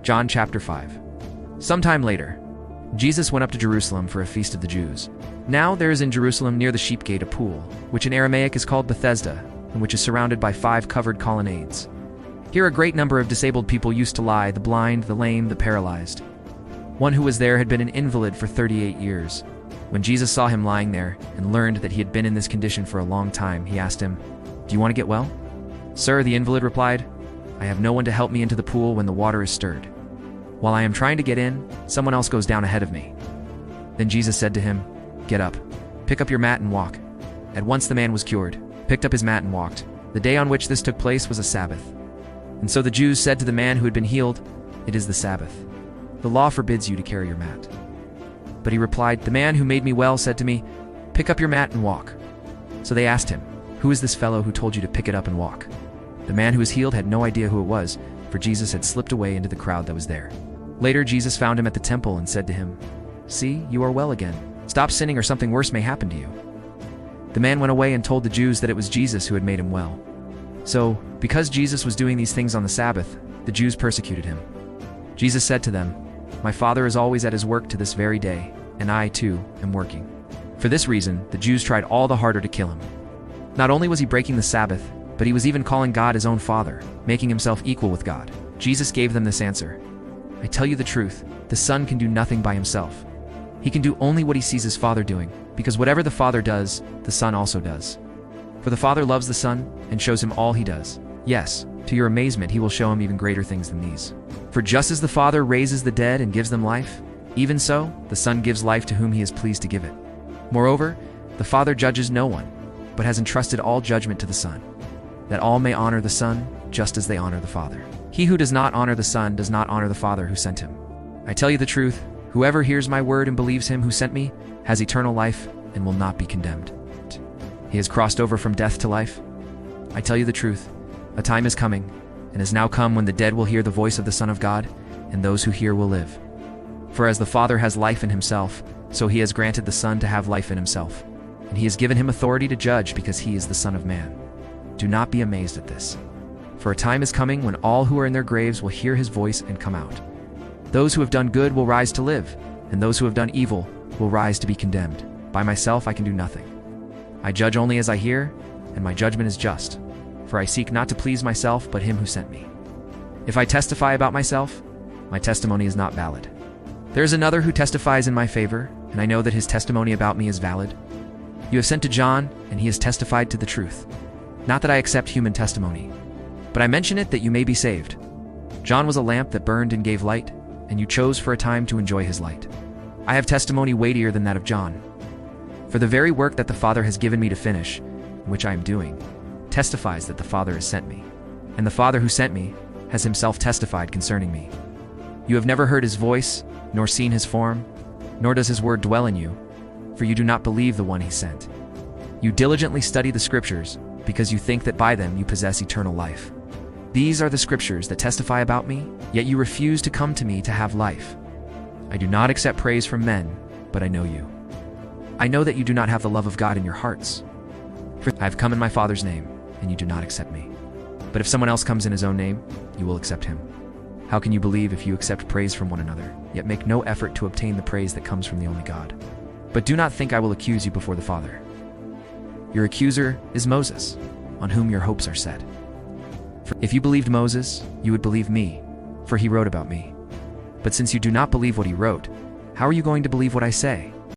John chapter 5. Sometime later, Jesus went up to Jerusalem for a feast of the Jews. Now there is in Jerusalem near the sheep gate a pool, which in Aramaic is called Bethesda, and which is surrounded by 5 covered colonnades. Here a great number of disabled people used to lie, the blind, the lame, the paralyzed. One who was there had been an invalid for 38 years. When Jesus saw him lying there and learned that he had been in this condition for a long time, he asked him, "Do you want to get well?" "Sir," the invalid replied, "I have no one to help me into the pool when the water is stirred. While I am trying to get in, someone else goes down ahead of me." Then Jesus said to him, "Get up, pick up your mat and walk." At once the man was cured, picked up his mat and walked. The day on which this took place was a Sabbath. And so the Jews said to the man who had been healed, "It is the Sabbath. The law forbids you to carry your mat." But he replied, "The man who made me well said to me, 'Pick up your mat and walk.'" So they asked him, "Who is this fellow who told you to pick it up and walk?" The man who was healed had no idea who it was, for Jesus had slipped away into the crowd that was there. Later Jesus found him at the temple and said to him, "See, you are well again. Stop sinning or something worse may happen to you." The man went away and told the Jews that it was Jesus who had made him well. So, because Jesus was doing these things on the Sabbath, the Jews persecuted him. Jesus said to them, "My Father is always at his work to this very day, and I, too, am working." For this reason, the Jews tried all the harder to kill him. Not only was he breaking the Sabbath, but he was even calling God his own Father, making himself equal with God. Jesus gave them this answer, "I tell you the truth, the Son can do nothing by himself. He can do only what he sees his Father doing, because whatever the Father does, the Son also does. For the Father loves the Son and shows him all he does. Yes, to your amazement he will show him even greater things than these. For just as the Father raises the dead and gives them life, even so the Son gives life to whom he is pleased to give it. Moreover, the Father judges no one, but has entrusted all judgment to the Son, that all may honor the Son just as they honor the Father. He who does not honor the Son does not honor the Father who sent him. I tell you the truth, whoever hears my word and believes him who sent me has eternal life and will not be condemned. He has crossed over from death to life. I tell you the truth, a time is coming, and has now come when the dead will hear the voice of the Son of God, and those who hear will live. For as the Father has life in himself, so he has granted the Son to have life in himself. And he has given him authority to judge because he is the Son of Man. Do not be amazed at this. For a time is coming when all who are in their graves will hear his voice and come out. Those who have done good will rise to live, and those who have done evil will rise to be condemned. By myself I can do nothing. I judge only as I hear, and my judgment is just, for I seek not to please myself but him who sent me. If I testify about myself, my testimony is not valid. There is another who testifies in my favor, and I know that his testimony about me is valid. You have sent to John, and he has testified to the truth. Not that I accept human testimony, but I mention it that you may be saved. John was a lamp that burned and gave light, and you chose for a time to enjoy his light. I have testimony weightier than that of John. For the very work that the Father has given me to finish, which I am doing, testifies that the Father has sent me. And the Father who sent me has himself testified concerning me. You have never heard his voice, nor seen his form, nor does his word dwell in you, for you do not believe the one he sent. You diligently study the Scriptures, because you think that by them you possess eternal life. These are the Scriptures that testify about me, yet you refuse to come to me to have life. I do not accept praise from men, but I know you. I know that you do not have the love of God in your hearts. For I have come in my Father's name, and you do not accept me. But if someone else comes in his own name, you will accept him. How can you believe if you accept praise from one another, yet make no effort to obtain the praise that comes from the only God? But do not think I will accuse you before the Father. Your accuser is Moses, on whom your hopes are set. For if you believed Moses, you would believe me, for he wrote about me. But since you do not believe what he wrote, how are you going to believe what I say?